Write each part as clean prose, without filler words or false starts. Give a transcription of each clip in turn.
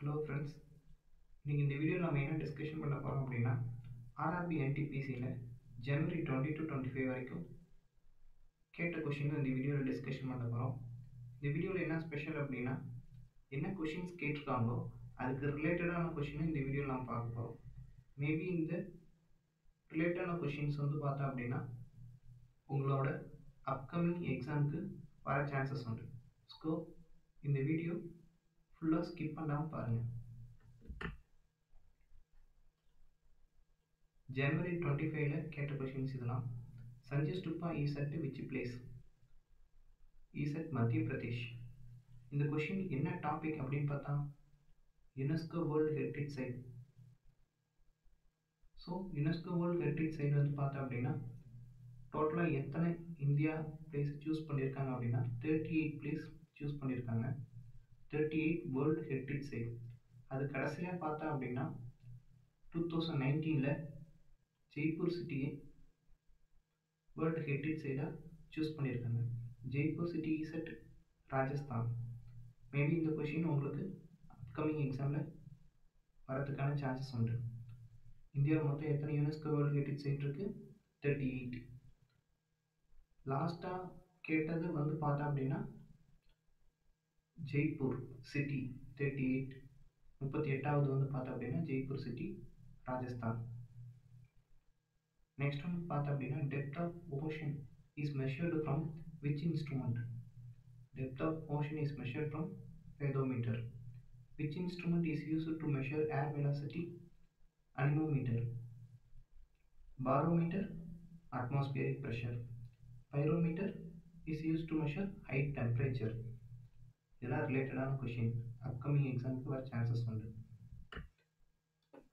Hello friends, இன்றைக்கி இந்த வீடியோவில் நம்ம என்ன டிஸ்கஷன் பண்ண போகிறோம் அப்படின்னா ஆர்ஆர்பி என்டிபிசியில் ஜனவரி 20 to 25 வரைக்கும் கேட்ட கொஷின் இந்த வீடியோவில் டிஸ்கஷன் பண்ண போகிறோம். இந்த வீடியோவில் என்ன ஸ்பெஷல் அப்படின்னா என்ன கொஷின்ஸ் கேட்டிருக்காங்களோ அதுக்கு ரிலேட்டடான கொஷினை இந்த வீடியோவில் நம்ம பார்க்க போகிறோம். மேபி இந்த ரிலேட்டடான கொஷின்ஸ் பார்த்தோம் அப்படின்னா உங்களோட அப்கமிங் எக்ஸாமுக்கு வர சான்சஸ் உண்டு. ஸோ இந்த வீடியோ ஃபுல்லாக ஸ்கிப் பண்ணாமல் பாருங்கள். ஜனவரி 25ல கேட்ட கொஷின்ஸ் இதெல்லாம். Sanchi stupa is at which place? Is at Madhya Pradesh. இந்த கொஷின் என்ன டாபிக் அப்படின்னு பார்த்தா UNESCO world heritage site. So UNESCO world heritage site பார்த்தோம் அப்படின்னா டோட்டலாக எத்தனை இந்தியா பிளேஸ் சூஸ் பண்ணியிருக்காங்க அப்படின்னா 38 பிளேஸ் சூஸ் பண்ணியிருக்காங்க. 38 வேர்ல்டு ஹெரிட்டேஜ் சைட். அது கடைசியாக பார்த்தா அப்படின்னா 2019ல் ஜெய்ப்பூர் சிட்டியை வேர்ல்டு ஹெரிட்டேஜ் சைடாக சூஸ் பண்ணியிருக்காங்க. Jaipur city is at Rajasthan. Maybe இந்த கொஷின் உங்களுக்கு அப்கமிங் எக்ஸாமில் வரதுக்கான சான்சஸ் உண்டு. இந்தியாவில் மொத்தம் எத்தனை யுனெஸ்கோ வேர்ல்டு ஹெரிட்டேஜ் சைட் இருக்குது? 38. லாஸ்ட்டாக கேட்டது பார்த்தா அப்படின்னா ஜெய்ப்பூர் சிட்டி 38. 38வது பார்த்தா அப்படின்னா ஜெய்ப்பூர் சிட்டி ராஜஸ்தான். நெக்ஸ்ட் பார்த்தா அப்படின்னா depth of ocean is measured from which instrument? Depth of ocean is measured from pedometer. Which instrument is used to measure air velocity? Anemometer. Barometer, atmospheric pressure. Pyrometer is used to measure height temperature. இதெல்லாம் ரிலேட்டடான question upcoming எக்ஸாமுக்கு வர chances உண்டு.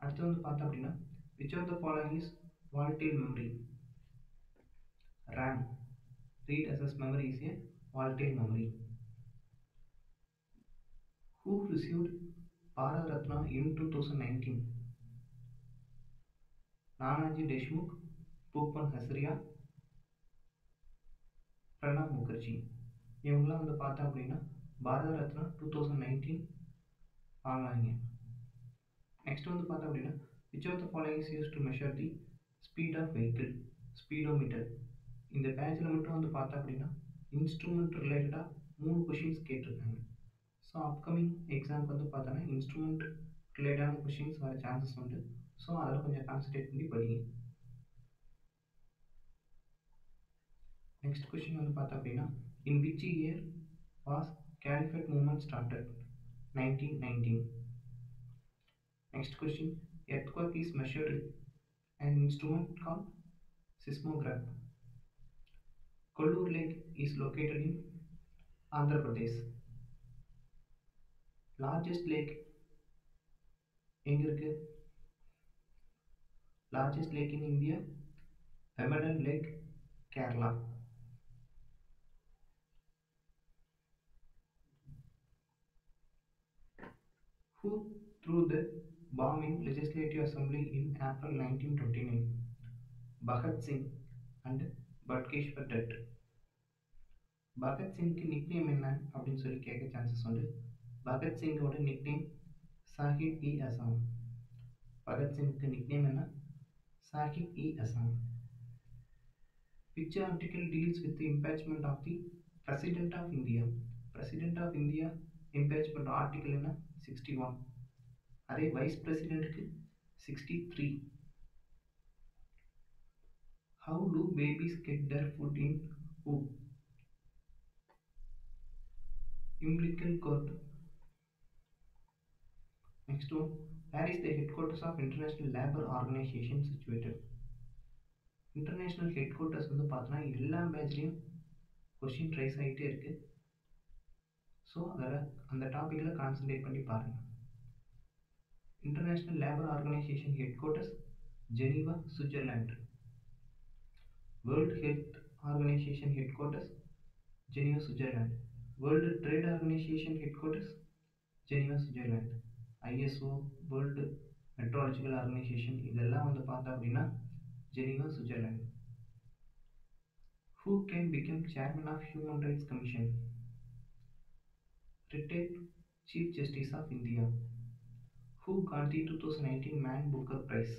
அடுத்து பார்த்தா அப்படின்னா which of the following is volatile memory? RAM. Read access memory is a volatile memory. Who received Bharat Ratna in 2019? Nanaji Deshmukh, Bhupen Hazarika, Pranab Mukherjee. இவங்களாம் பார்த்தா அப்படின்னா பாரத ரத்னா 2019 வாங்கினாங்க. நெக்ஸ்ட் பார்த்தா அப்படின்னா which of the following is used to measure the speed of vehicle? Speedometer. இந்த பேஜில் மட்டும் பார்த்தா அப்படின்னா இன்ஸ்ட்ருமெண்ட் ரிலேட்டடாக 3 கொஷின்ஸ் கேட்டிருக்காங்க. ஸோ அப்கமிங் எக்ஸாமுக்கு பார்த்தோன்னா இன்ஸ்ட்ருமெண்ட் ரிலேட்டடான கொஷின்ஸ் வர சான்சஸ் உண்டு. ஸோ அதில் கொஞ்சம் கான்சன்ட்ரேட் பண்ணி படிங்க. நெக்ஸ்ட் கொஷின் பார்த்தா அப்படின்னா in which year was caliphate movement started? 1919. Next question, earthquake is measured with an instrument called seismograph. Kollur Lake is located in Andhra Pradesh. Largest lake எங்க இருக்கு? Largest lake in India, Vembadan Lake, Kerala. Who threw the bomb in Legislative Assembly in April 1929? Bhagat Singh and Badkeshwar Dutt. Bhagat சிங்க்கு nickname என்ன அப்படின்னு சொல்லி கேட்க chances உண்டு. பகத் சிங்கோட nickname Sahib e Azam. Bhagat சிங்க்கு நிக்நேம் என்ன? Sahib e Assam. Which article deals with the impeachment of the President of India? President of India impeachment article என்ன? 61. அதே wise பிரசிடென்ட்க்கு 63. How do babies get their food in womb? Umbilical cord. Next one, where is the headquarters of International Labour Organization situated? International head quarters பார்த்தோன்னா எல்லா பேட்ச்லேயும் question rice ஆகிட்டே இருக்குது. So அதில் அந்த டாப்பிக்கில் concentrate பண்ணி பாருங்கள். International labour organisation head quarters Geneva, Switzerland. World health organisation head quarters Geneva, Switzerland. World trade organisation head quarters Geneva, Switzerland. ISO, world meteorological organisation இதெல்லாம் பார்த்தா அப்படின்னா Geneva, Switzerland. Who can become chairman of Human Rights Commission? Retired Chief Justice of India. Who got the 2019 Man Booker Prize?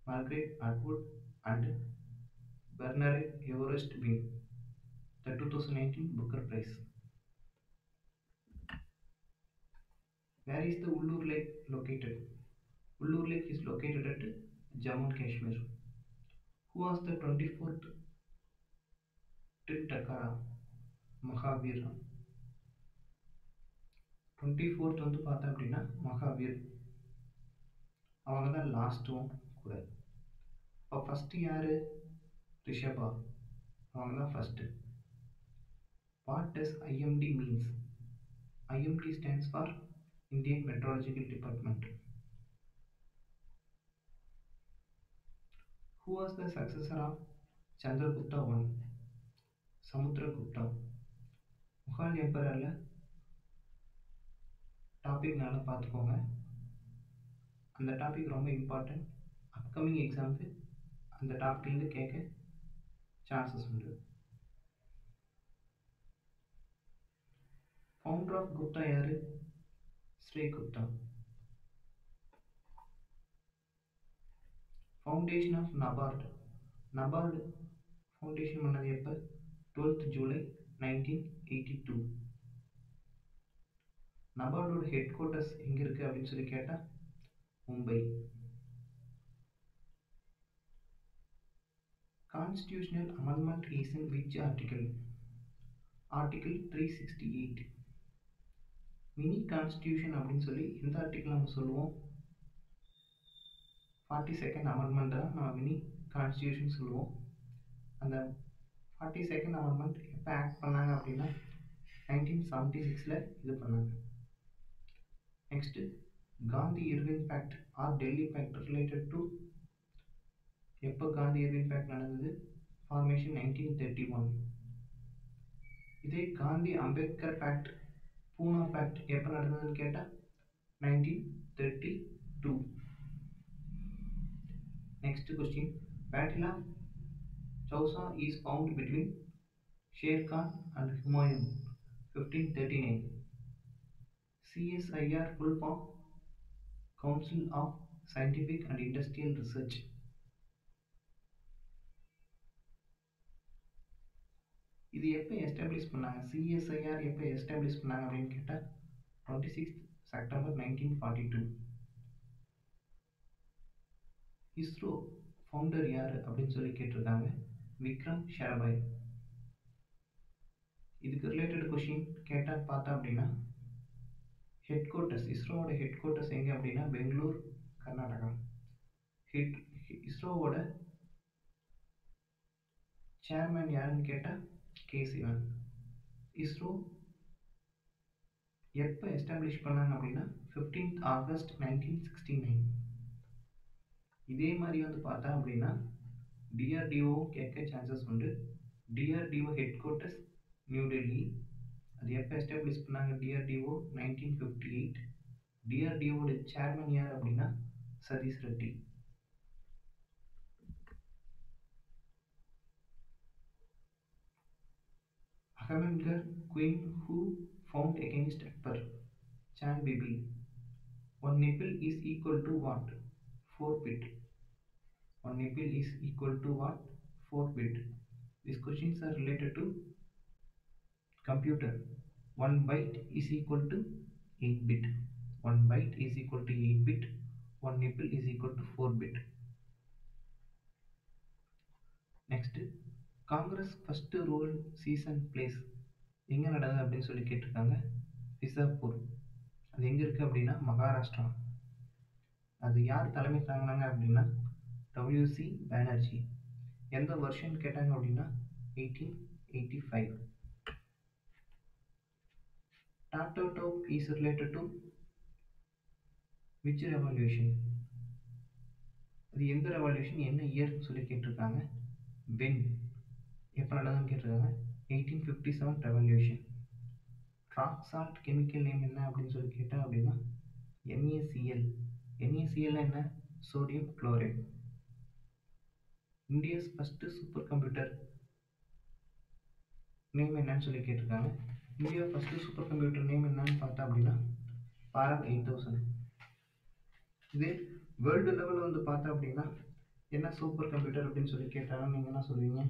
Margaret Atwood and Bernard Everest win the 2019 Booker Prize. Where is the Ullur Lake located? Ullur Lake is located at Jammu and Kashmir. Who was the 24th Tirthakara Mahavir? 24th வந்து பார்த்தா அப்படின்னா மகாவீர். அவங்க தான் லாஸ்ட்டும் கூட. இப்போ first யார்? ரிஷபா. அவங்க தான் first. What does IMD means? IMD stands for Indian Meteorological Department. Who was the successor of Chandragupta I? Samudragupta. Mughal எம்பரரில் டாபிக் நல்லா பார்த்துக்கோங்க. அந்த டாபிக் ரொம்ப இம்பார்ட்டன்ட். அப்கமிங் எக்ஸாமுக்கு அந்த டாபிக்லேருந்து கேட்க சான்சஸ் உண்டு. ஃபவுண்டர் ஆஃப் குப்தா யார்? Shri Gupta. Foundation of NABARD. NABARD foundation பண்ணது எப்போ? 12th July 1982. நபார்டோட ஹெட் குவார்ட்டர்ஸ் எங்கே இருக்குது அப்படின்னு சொல்லி கேட்டால் Mumbai. Constitutional amendment is in which article? Article 368. Mini constitution அப்படின்னு சொல்லி எந்த ஆர்டிக்கிள் நம்ம சொல்லுவோம்? 42nd அமெண்ட்மெண்ட் தான் நம்ம மினி கான்ஸ்டியூஷன் சொல்லுவோம். அந்த 42nd அமெண்ட்மெண்ட் எப்போ ஆக்ட் பண்ணாங்க அப்படின்னா 1976 இது பண்ணாங்க. Next Gandhi Irwin pact or Delhi pact related to எப்போ காந்தி இர்வின் பேக்ட் நடந்தது? ஃபார்மேஷன் 1931. இதே காந்தி அம்பேத்கர் பேக்ட் பூனா பேக்ட் எப்போ நடந்ததுன்னு கேட்டால் 1932. Next question. Battle of Chausa is found between Sher Khan and Humayun 1539. CSIR full form Council of Scientific and Industrial Research. இது எப்போ establish பண்ணாங்க? CSIR எப்போ எஸ்டாப்ளிஷ் பண்ணாங்க அப்படின்னு கேட்டால் 26th September 1942. இஸ்ரோ ஃபவுண்டர் யார் அப்படின்னு சொல்லி கேட்டிருக்காங்க. விக்ரம் சாராபாய். இதுக்கு ரிலேட்டட் கொஷின் கேட்டால் பார்த்தா அப்படின்னா ஹெட் குவார்ட்டர்ஸ், இஸ்ரோவோட ஹெட் குவார்ட்டர்ஸ் எங்கே அப்படின்னா பெங்களூர், கர்நாடகா. இஸ்ரோவோட சேர்மேன் யாருன்னு கேட்டால் கே சிவன். இஸ்ரோ எப்போ எஸ்டாப்ளிஷ் பண்ணாங்க அப்படின்னா 15th August 1969. இதே மாதிரி வந்து பார்த்தா அப்படின்னா DRDO கேட்க சான்சஸ் உண்டு. DRDO head quarters new Delhi. அது எப்போ எஸ்டாப்ளிஷ் பண்ணாங்க? DRDO 1958. DRDOட சேர்மன் யார் அப்படின்னா Satheesh Reddy. Ahmednagar queen who found against Akbar? Chan Bibi. One nipple is equal to what? 4 bit. One nipple is equal to what? 4 bit. These questions are related to computer. 1 byte is equal to 8 bit. 1 byte is equal to 8 bit. 1 nipple is equal to 4 bit. Next, Congress first rule season place எங்கே நடந்தது அப்படின்னு சொல்லி கேட்டிருக்காங்க. பிசாப்பூர். அது எங்கே இருக்குது அப்படின்னா மகாராஷ்டிரா. அது யார் தலைமை தாங்கினாங்க அப்படின்னா WC பானர்ஜி. எந்த வருஷன் கேட்டாங்க அப்படின்னா 1885. டாட்டோடோப் is related to which revolution? அது எந்த ரெவல்யூஷன், என்ன இயர்னு சொல்லி கேட்டிருக்காங்க. வென் எப்போ நடந்ததுன்னு கேட்டிருக்காங்க. 1857 revolution. Rock salt chemical name என்ன அப்படின்னு சொல்லி கேட்டால் அப்படின்னா NaCl. NaCl என்ன? Sodium chloride. India's first super computer name என்னன்னு சொல்லி கேட்டிருக்காங்க. India first super computer name என்னன்னு பார்த்தா அப்படின்னா பாரத் 8000. இதே வேர்ல்டு லெவலில் வந்து பார்த்தா அப்படின்னா என்ன சூப்பர் கம்ப்யூட்டர் அப்படின்னு சொல்லி கேட்டாலும் நீங்கள் என்ன சொல்லுவீங்க?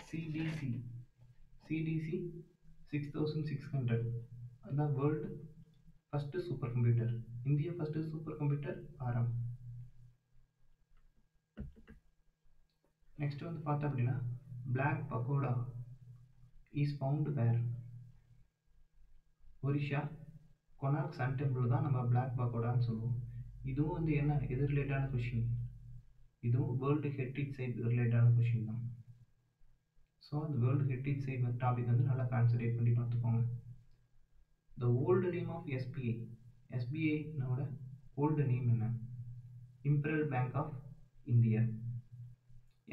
சிடிசி. சிடிசி 6600. அதுதான் world first super computer. India first super computer Param. Next வந்து பார்த்தா அப்படின்னா black pagoda is found where? Orissa Konark sun temple தான் நம்ம பிளாக் பக்கோடான்னு சொல்லுவோம். இதுவும் வந்து என்ன எது ரிலேட்டான கொஷின்? இதுவும் வேர்ல்டு ஹெரிட்டேஜ் சைட் ரிலேட்டான கொஷின் தான். ஸோ அந்த வேர்ல்டு ஹெரிட்டேஜ் சைட் டாபிக் வந்து நல்லா கான்சன்ட்ரேட் பண்ணி பார்த்துக்கோங்க. The old name of SBI. எஸ்பிஐனோட ஓல்டு நேம் என்ன? Imperial bank of India.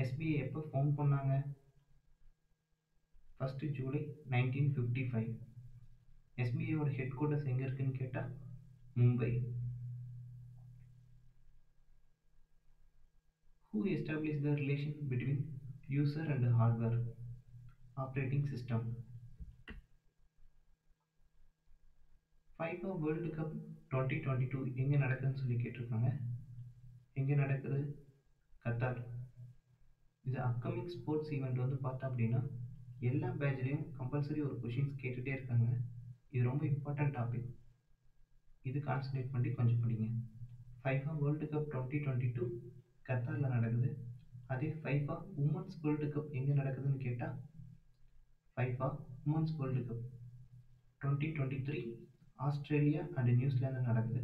SBI எப்போ ஃபவுண்ட் பண்ணாங்க? 1 ஜூலை 1955. எஸ்பிஐயோட ஹெட் குவார்ட்டர்ஸ் எங்கே இருக்குன்னு கேட்டால் Mumbai. Who established the relation between user and hardware operating system? FIFA world cup 2022 எங்கே நடக்குதுன்னு சொல்லி கேட்டிருக்காங்க. எங்கே நடக்குது? கத்தார். இது அப்கமிங் ஸ்போர்ட்ஸ் ஈவெண்ட் வந்து பார்த்தா அப்படின்னா எல்லா பேட்ச்லேயும் கம்பல்சரி ஒரு கொஷின்ஸ் கேட்டுகிட்டே இருக்காங்க. இது ரொம்ப இம்பார்ட்டன்ட் டாபிக். இது கான்சன்ட்ரேட் பண்ணி கொஞ்சம் படிங்க. FIFA வேர்ல்டு கப் 2022 கத்தாரில் நடக்குது. அதே FIFA உமன்ஸ் வேர்ல்டு கப் எங்கே நடக்குதுன்னு கேட்டால் FIFA women's world cup 2023 Australia and New Zealand நடக்குது.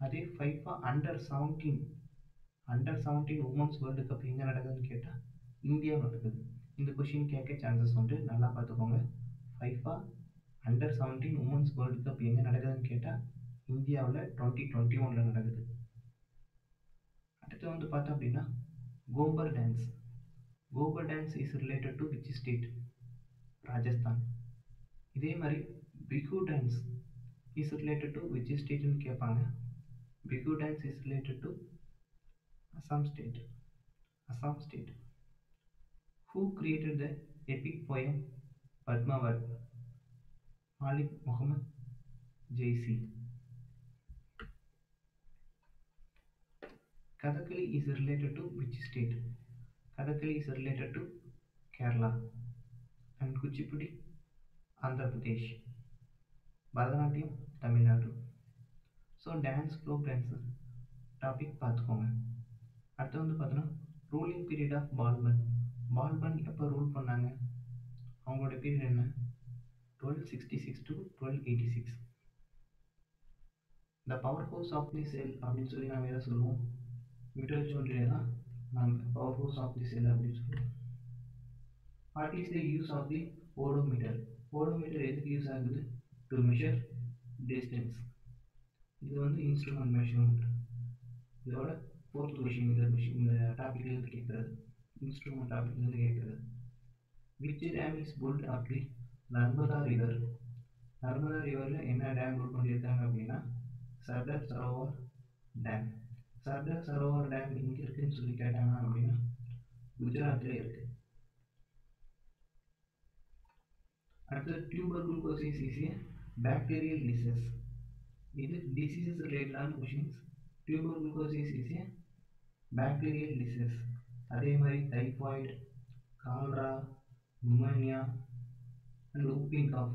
அதே FIFA under 17 women's world cup எங்கே நடக்குதுன்னு கேட்டால் இந்தியா நடக்குது. இந்த கொஷின் கேட்க சான்சஸ் உண்டு, நல்லா பார்த்துக்கோங்க. FIFA under 17 women's world cup எங்கே நடக்குதுன்னு கேட்டால் இந்தியாவில் 2021 நடக்குது. அடுத்து வந்து பார்த்தா அப்படின்னா Ghoomar dance. Ghoomar dance is related to which state? Rajasthan. இதே மாதிரி Bihu dance is related to which ஸ்டேட்னு கேட்பாங்க. Bihu dance is related to Assam state. Assam state. Who created the epic poem Padmavat? Malik Muhammad Jaisi. Kathakali is related to which state? Kathakali is related to Kerala. And Kuchipudi, Andhra Pradesh. Bharatanatyam, Tamil Nadu. So dance folk dance topic பார்த்துக்கோங்க. அடுத்து வந்து பார்த்தோன்னா ruling period of Balban. Balban எப்போ rule பண்ணாங்க? அவங்களோட period என்ன? 1266 to 1286. The power house of the cell அப்படின்னு சொல்லி நம்ம எதை சொல்லுவோம்? மிட்டோச்சோன்ட்ரியா தான் நம்ம power house of the cell அப்படின்னு சொல்லுவோம். What is the use of the odometer? Odometer எதுக்கு யூஸ் ஆகுது? To measure distance. இது வந்து இன்ஸ்ட்ருமெண்ட் மெஷர்மெண்ட். இதோட ஃபோர்த் கொஷின் இந்த டாபிக்லேருந்து கேட்குறது, இன்ஸ்ட்ருமெண்ட் டாபிக்லேருந்து கேட்குறது. Which dam is built up the Narmada river? Narmada ரிவரில் என்ன டேம் புல் பண்ணியிருக்காங்க அப்படின்னா சர்தார் சரோவர் டேம். சர்தார் சரோவர் டேம் எங்கே இருக்குதுன்னு சொல்லி கேட்டாங்க அப்படின்னா குஜராத்தில் இருக்குது. அடுத்து tuberculosis is a bacterial disease. இது டிசீசஸ் ரிலேட்டடான questions. Tuberculosis is a bacterial disease. அதே மாதிரி typhoid, cholera, pneumonia and whooping cough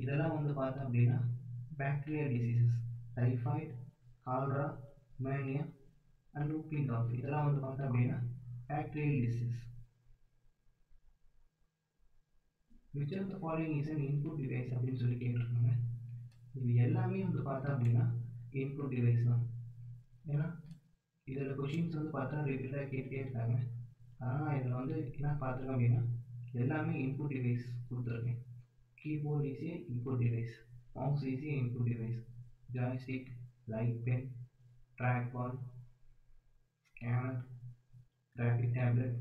இதெல்லாம் வந்து பார்த்தா அப்படின்னா bacterial diseases. Typhoid, cholera, pneumonia and whooping cough இதெல்லாம் வந்து பார்த்தா அப்படின்னா bacterial disease. which of the following is an input device அப்படின்னு சொல்லி கேட்டிருக்காங்க. இது எல்லாமே வந்து பார்த்தா அப்படின்னா இன்புட் டிவைஸ் தான். ஏன்னா இதில் கொஷின்ஸ் வந்து பார்த்தா ரிப்பீட்டாக கேட்டுகிட்டே இருக்காங்க. ஆனால் இதில் வந்து என்ன பார்த்துருக்கோம் அப்படின்னா எல்லாமே இன்புட் டிவைஸ் கொடுத்துருக்கேன். Keyboard is a input device, mouse is a input device, joystick, light pen, track ball, scanner, graphic tablet,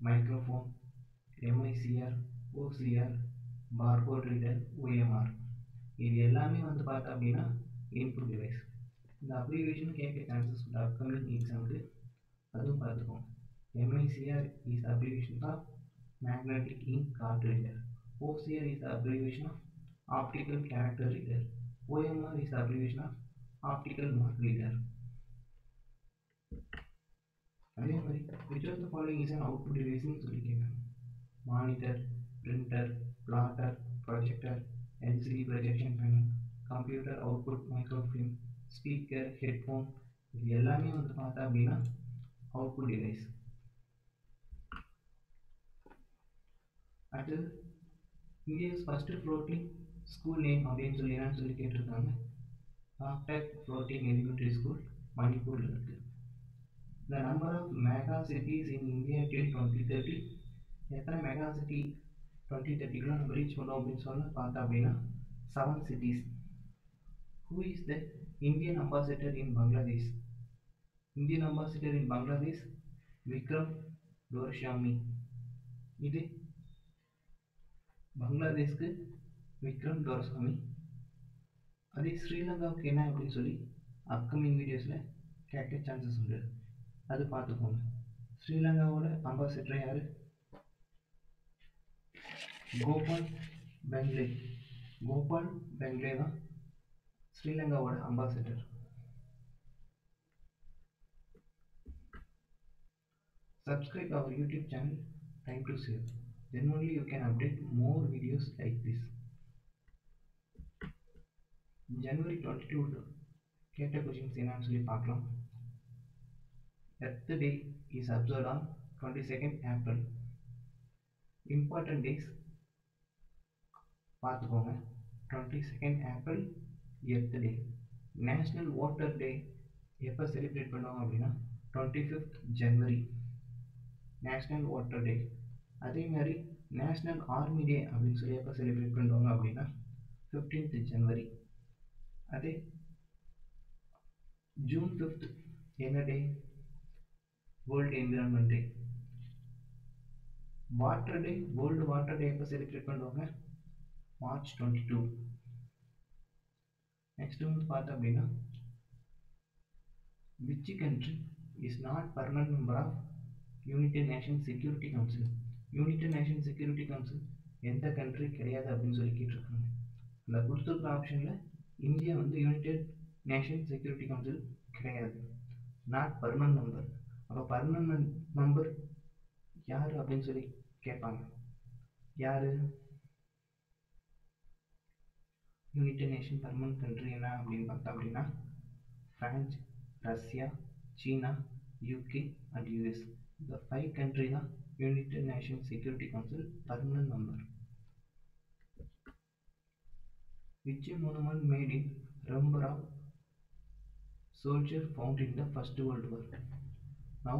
microphone, MICR, OCR, barcode reader, OMR இது எல்லாமே வந்து பார்த்தா அப்படின்னா இன்புட் டிவைஸ். இந்த அப்ளிகேஷன் கேட்க சான்சஸ் உண்டு அப்கமிங் எக்ஸாமுக்கு, அதுவும் பார்த்துக்கோங்க. MICR is the abbreviation of Magnetic Ink Card Reader. OCR is the abbreviation of Optical Character Reader. OMR is the abbreviation of optical mark reader. அதே மாதிரி which of the following is an output device ன்னு சொல்லி கேட்குறாங்க. Monitor, printer, plotter, projector, LCD projection panel, computer output microfilm, speaker, headphone, இது எல்லாமே வந்து பார்த்தா அப்படின்னா அவுட்புட் டிவைஸ். அடுத்தது India's first floating school name அப்படின்னு சொல்லி என்னன்னு சொல்லி கேட்டிருக்காங்க. காக்டக் ஃப்ளோட்டிங் எலிமெண்ட்ரி ஸ்கூல் மணிப்பூரில் இருக்குது. The number of mega cities in India till 2030, எத்தனை மெகா சிட்டி 2030 நம்ம ரீச் பண்ணோம் அப்படின்னு சொல்ல பார்த்தா அப்படின்னா 7 cities. Who is the Indian ambassador in Bangladesh? Indian ambassador in Bangladesh, Vikram Dorshami. இது பங்களாதேஷ்க்கு விக்ரம் டோரசாமி. அதே ஸ்ரீலங்காவுக்கு என்ன அப்படின்னு சொல்லி அப்கமிங் வீடியோஸில் கேட்க சான்சஸ் உண்டு, அது பார்த்துக்கோங்க. ஸ்ரீலங்காவோட அம்பாசிடர் யார்? கோபால் பெங்லே. கோபால் பெங்லே தான் ஸ்ரீலங்காவோட ambassador. Subscribe our YouTube channel Time to Save. Then only you can update more videos like this. January 22 கேட்ட கொஷின்ஸ் என்னன்னு சொல்லி பார்க்கலாம். Earth Day is observed on 22nd April. Important days பார்த்துக்கோங்க. 22nd April Earth Day. National Water Day எப்போ celebrate பண்ணுவாங்க அப்படின்னா 25th January national water டே. அதே மாதிரி நேஷ்னல் ஆர்மி டே அப்படின்னு சொல்லி எப்போ செலிப்ரேட் பண்ணுவாங்க அப்படின்னா 15th January. அதே ஜூன் 5th என்ன day? World environment day. Water day, world water day எப்போ செலிப்ரேட் பண்ணுவாங்க? March 22. நெக்ஸ்ட் வந்து பார்த்தோம் அப்படின்னா which country is not permanent member of United Nations Security Council? United Nations Security Council எந்த country கிடையாது அப்படின்னு சொல்லி கேட்டிருக்காங்க. அந்த கொடுத்துருக்குற ஆப்ஷனில் இந்தியா வந்து யுனைடெட் நேஷன் செக்யூரிட்டி கவுன்சில் கிடையாது, நாட் பர்மனன்ட் மெம்பர். அப்போ பர்மனன்ட் மெம்பர் யார் அப்படின்னு சொல்லி கேட்பாங்க. யார் யுனைடெட் நேஷன் பர்மனன்ட் கண்ட்ரி என்ன அப்படின்னு பார்த்தா அப்படின்னா France, Russia, China, UK and US. இந்த 5 கண்ட்ரி தான் United nation security council permanent member. Which monument made in remembrance of soldiers found in the First World War? Now,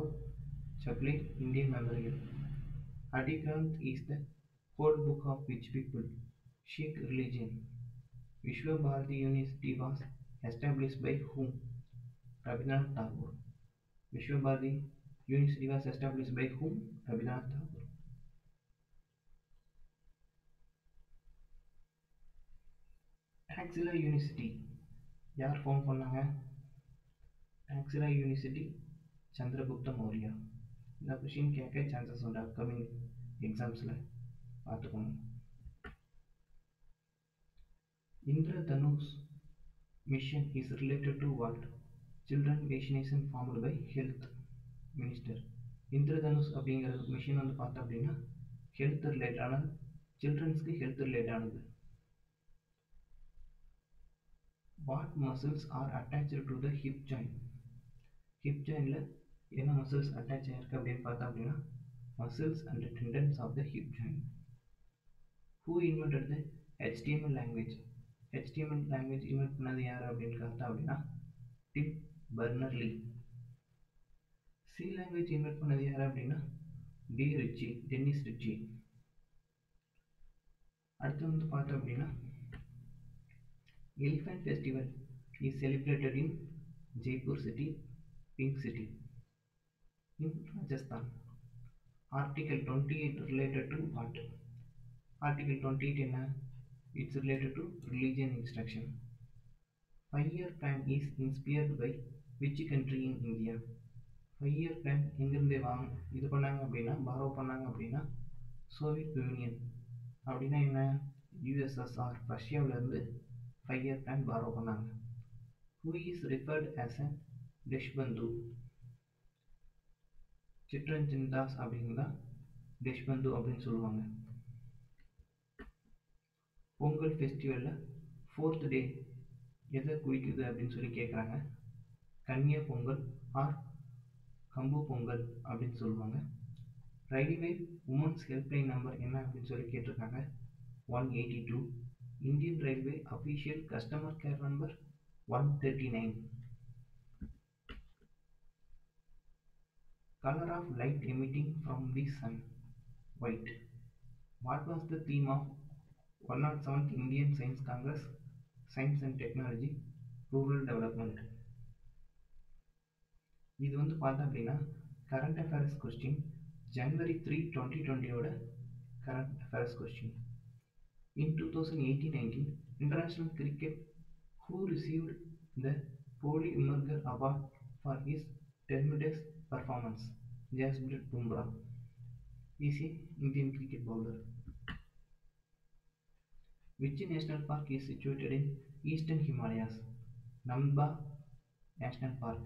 Chaplin Indian Memorial. Adi Granth is the code book of which people? Sikh religion. Vishwa Bharati University was established by whom? Rabindranath Tagore. Vishwa Bharati University was established by whom? Rabindranath Tagore. Taxila University யார் found பண்ணாங்க? Taxila University Chandragupta Maurya. இந்த question கேட்க chances உண்டு upcoming எக்ஸாம்ஸில், பார்த்துக்கோங்க. Indradhanush mission is related to what? Children vaccination formed by health minister. Indradhanush அப்படிங்கிற mission வந்து பார்த்தோம் அப்படின்னா ஹெல்த் ரிலேட்டடான, சில்ட்ரன்ஸ்க்கு ஹெல்த் ரிலேட்டடானது. What muscles are attached to the hip joint? Hip jointல என்ன மசில்ஸ் அட்டாச் ஆயிருக்கு அப்படின்னு பார்த்தா அப்படின்னா muscles and tendons of the hip joint. Who invented the HTML language? HTML language invent பண்ணது யார் அப்படின்னு பார்த்தா அப்படின்னா டிம் பர்னர்லி. C language invent பண்ணது யார் அப்படின்னா டென்னிஸ் ரிச்சி. அடுத்து வந்து பார்த்தோம் அப்படின்னா Elephant Festival is celebrated in Jaipur city, Pink City, in Rajasthan. Article 28 related to what? Article 28 என்ன? It's related to religion instruction. 5-year plan is inspired by which country in India? 5-year plan எங்கிருந்து இது பண்ணாங்க அப்படின்னா borrow பண்ணாங்க அப்படின்னா Soviet union. அப்படின்னா என்ன? USSR, ரஷ்யாவிலேருந்து 5 year plan borrow பண்ணாங்க. Who is referred as a Deshbandhu? Chittaranjan Das அப்படிங்கிறதா தேஷ்பந்து அப்படின்னு சொல்லுவாங்க. பொங்கல் ஃபெஸ்டிவலில் ஃபோர்த் டே எதை குறிக்குது அப்படின்னு சொல்லி கேட்குறாங்க. கன்னியா பொங்கல் ஆர் கம்பு பொங்கல் அப்படின்னு சொல்லுவாங்க. ரயில்வே உமன்ஸ் ஹெல்ப்லைன் நம்பர் என்ன அப்படின்னு சொல்லி கேட்டிருக்காங்க. 182. Indian railway official customer care number 139. Color of light emitting from the sun, white. What was the theme of 107th Indian Science Congress, Science and Technology, Rural Development? இது வந்து பார்த்தா அப்படின்னா current affairs question, January 3, 2020 current affairs question. In 2018-19 International Cricket, who received the Polly Umgarkar Award for his tremendous performance? Jasprit Bumrah is an Indian cricket bowler. Which national park is situated in Eastern Himalayas? Namba National Park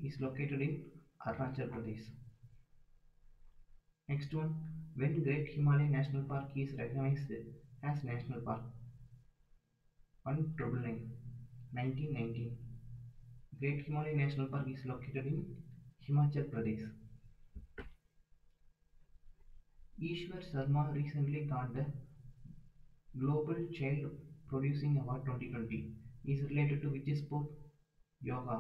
is located in Arunachal Pradesh. Next one, when Great Himalayan National Park is recognized as national park? 1999. 1919. Great Himalayan National Park is located in Himachal Pradesh. Ishwar Sharma recently got the Global Child Producing Award 2020. Is related to which sport? Yoga.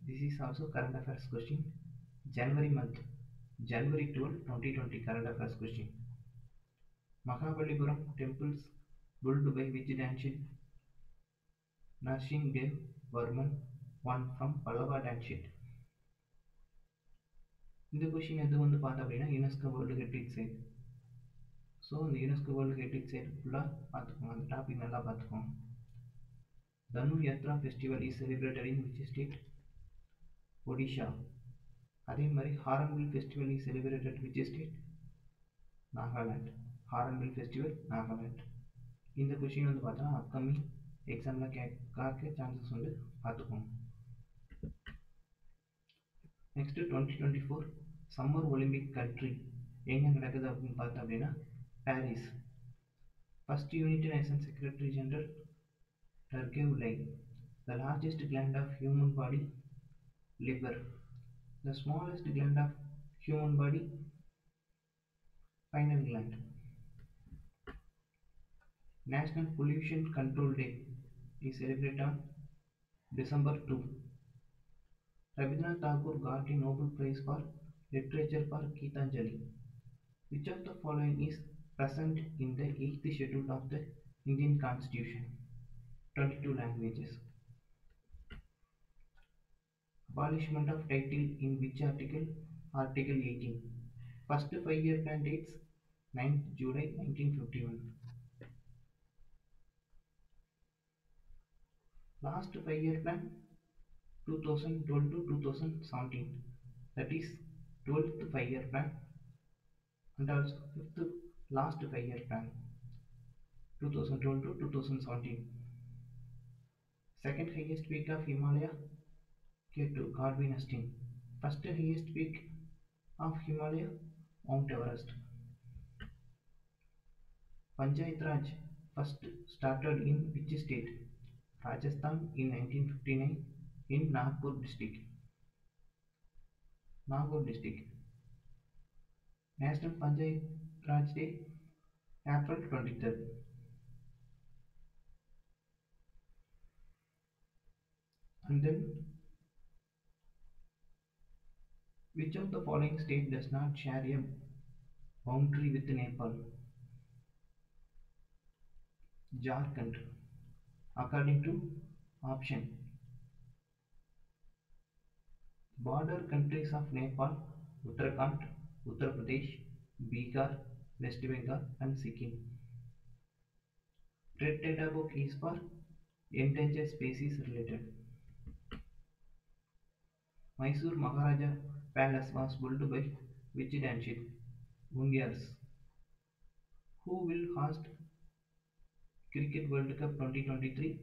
This is also current affairs question. January month. January 12, 2020 current affairs question. Mahabalipuram temples built by which dynasty? Narsinghdev Varman I from Pallava dynasty. இந்த question எது வந்து பார்த்தா அப்படின்னா UNESCO world heritage site. So இந்த UNESCO world heritage site ஃபுல்லாக பார்த்துக்கோங்க, அந்த topic நல்லா பார்த்துக்கோங்க. Dhanu Yatra festival is celebrated in which state? Odisha. அதே மாதிரி hornbill festival is celebrated which state? Nagaland. Hornbill festival Nagaland. இந்த கொஸ்டின் வந்து பார்த்தா அப்கமிங் எக்ஸாமில் கேட்க சான்சஸ் வந்து பார்த்துக்கோங்க. நெக்ஸ்ட் 2024 சம்மர் ஒலிம்பிக் கண்ட்ரி எங்கே நடக்குது அப்படின்னு பார்த்தா அப்படின்னா Paris. First united nations secretary general Trygve Lie. The largest gland of human body liver. The smallest gland of human body pineal gland. National Pollution Control Day is celebrated on December 2. Rabindranath Tagore got a Nobel Prize for Literature for Gitanjali. Which of the following is present in the 8th schedule of the Indian Constitution? 22 languages. Abolishment of title in which article? Article 18. First 5-year plan dates 9th July 1951. Last 5-year plan 2012 to 2017. That is 12th 5-year plan and also 5th last 5-year plan 2012 to 2017. Second highest peak of Himalaya K2 Godwin Austen. First highest peak of Himalaya Mount Everest. Panchayat Raj first started in which state? Rajasthan in 1959 in Nagpur district. Nagpur district. National Panchayat Raj Day April 23rd. And then which of the following state does not share a boundary with Nepal? Jharkhand. According to option, border countries of Nepal, Uttarakhand, Uttar Pradesh, Bihar, West Bengal and Sikkim. Red data book is for endangered species related. Mysore Maharaja Palace was built by which dynasty? Ungaris. Who will host Cricket World Cup 2023,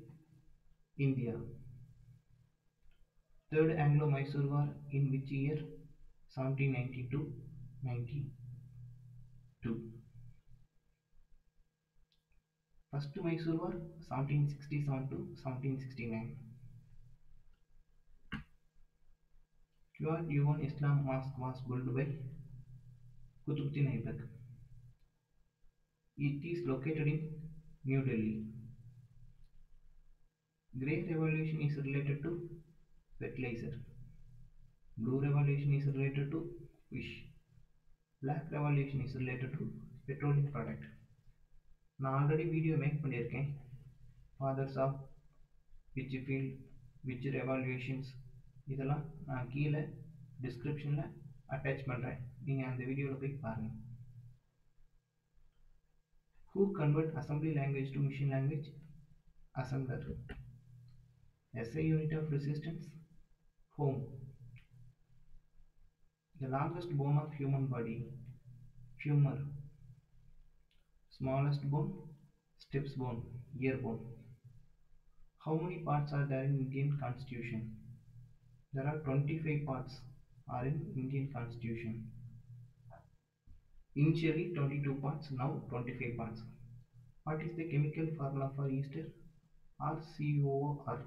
India. Third Anglo-Mysore War in which year? 1792-92. First Mysore War 1767 to 1769. Quad Yuan Islam Mosque was built by Qutbuddin Aibak. It is located in New Delhi. Grey revolution is related to fertilizer. Blue revolution is related to fish. Black revolution is related to petroleum product. நான் already video make பண்ணியிருக்கேன். Fathers of which field which revolutions இதெல்லாம் நான் கீழே டிஸ்கிரிப்ஷனில் attach பண்ணுறேன். நீங்கள் அந்த வீடியோவில் போய் பாருங்கள். Who convert assembly language to machine language? Assembler. SI unit of resistance? Ohm. The longest bone of human body? Femur. Smallest bone? Stips bone, ear bone. How many parts are there in Indian Constitution? There are 25 parts are in Indian Constitution. Initially 22 parts, now 25 parts. What is the chemical formula for Easter? RCOR.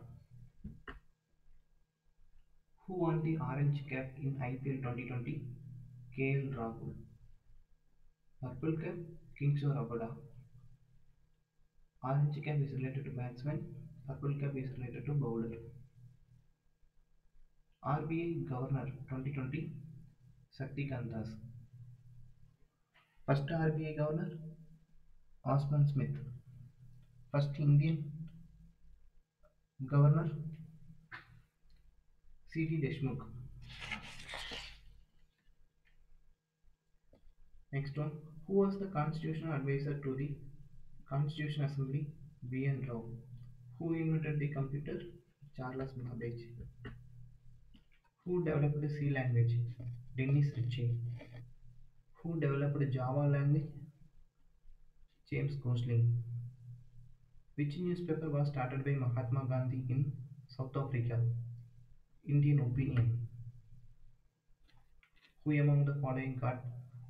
Who won the orange cap in IPL 2020? KL Rahul. Purple cap, Kingsley Rabada. Orange cap is related to batsman, purple cap is related to bowler. RBI Governor 2020, Shaktikant Das. First RBI Governor, Osman Smith. First Indian Governor, C.D. Deshmukh. Next one, who was the constitutional advisor to the Constitution Assembly? B.N. Rao. Who invented the computer? Charles Babbage. Who developed the C language? Dennis Ritchie. Who developed Java language? James Gosling. Which newspaper was started by Mahatma Gandhi in South Africa? Indian Opinion. Who among the following got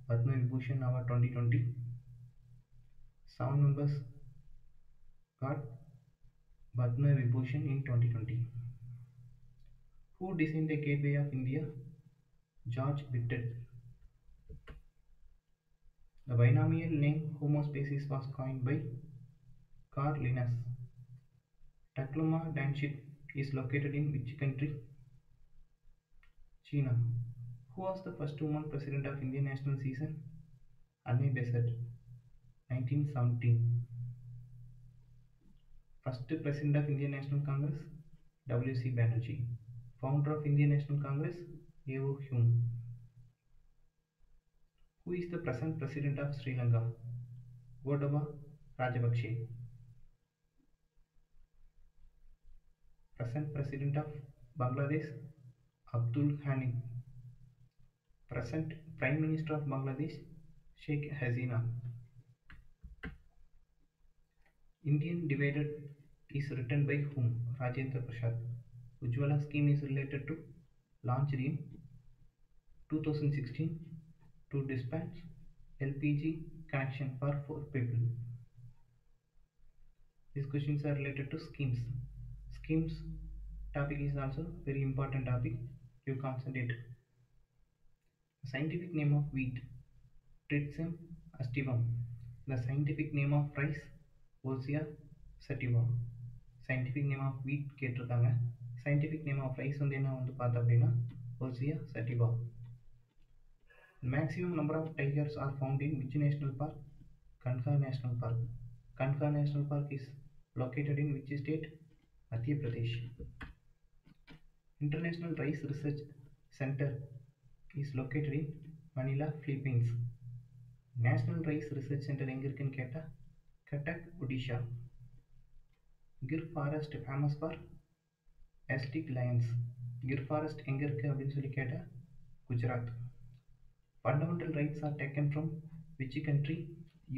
Padma Vibhushan Award 2020? 7 members got Padma Vibhushan in 2020. Who designed the Gateway of India? George Whitehead. The binomial name Homo species was coined by Carl Linnaeus. Taklama Township is located in which country? China. Who was the first woman president of Indian National Season? Annie Besant, 1917. First president of Indian National Congress? W.C. Banerjee. Founder of Indian National Congress? A.O. Hume. Who is the present president of Sri Lanka? Gotabaya Rajapaksa. Present president of Bangladesh? Abdul Hamid. Present prime minister of Bangladesh? Sheikh Hasina. Indian Divided is written by whom? Rajendra Prasad. Ujjwala scheme is related to launched in 2016 to dispatch LPG connection for 4 people. These questions are related to schemes. Schemes topic is also very important topic. You concentrate. The scientific name of wheat? Tritium aestivum. The scientific name of rice? Osea sativa. Scientific name of wheat கேட்டிருக்காங்க. Scientific name of rice வந்து என்ன வந்து பார்த்தோம் அப்படின்னா Osea sativa. The maximum number of tigers are found in which national park? Kanha National Park. Kanha National Park is located in which state? Madhya Pradesh. International Rice Research Center is located in Manila, Philippines. National Rice Research Center எங்க இருக்குன்னு கேட்டா Cuttack, Odisha. Gir Forest famous for Aztec lions. Gir Forest எங்க இருக்கு அப்படின்னு சொல்லி கேட்டா Gujarat. Fundamental rights are taken from which country?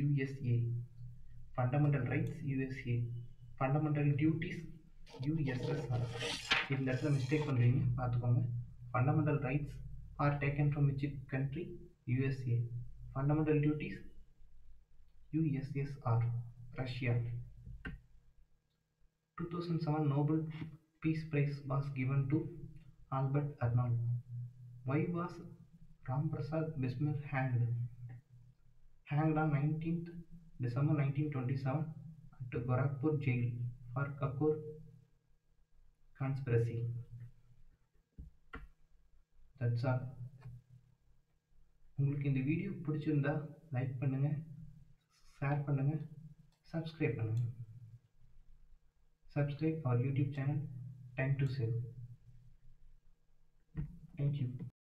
USA. Fundamental rights USA. Fundamental duties USSR. இந்த இடத்துல மிஸ்டேக் பண்ணுறீங்க பார்த்துக்கோங்க. Fundamental rights are taken from which country? USA. Fundamental duties USSR. Russia. 2007 Nobel Peace Prize was given to Albert Arnold. Why was Ramprasad Bismil hanged? Hanged on 19th December 1927 at Gorakhpur jail for Kapoor conspiracy. That's all. உங்களுக்கு இந்த video பிடிச்சிருந்தா like பண்ணுங்க, share பண்ணுங்க, subscribe பண்ணுங்க. Subscribe our YouTube channel Time to Save. Thank you.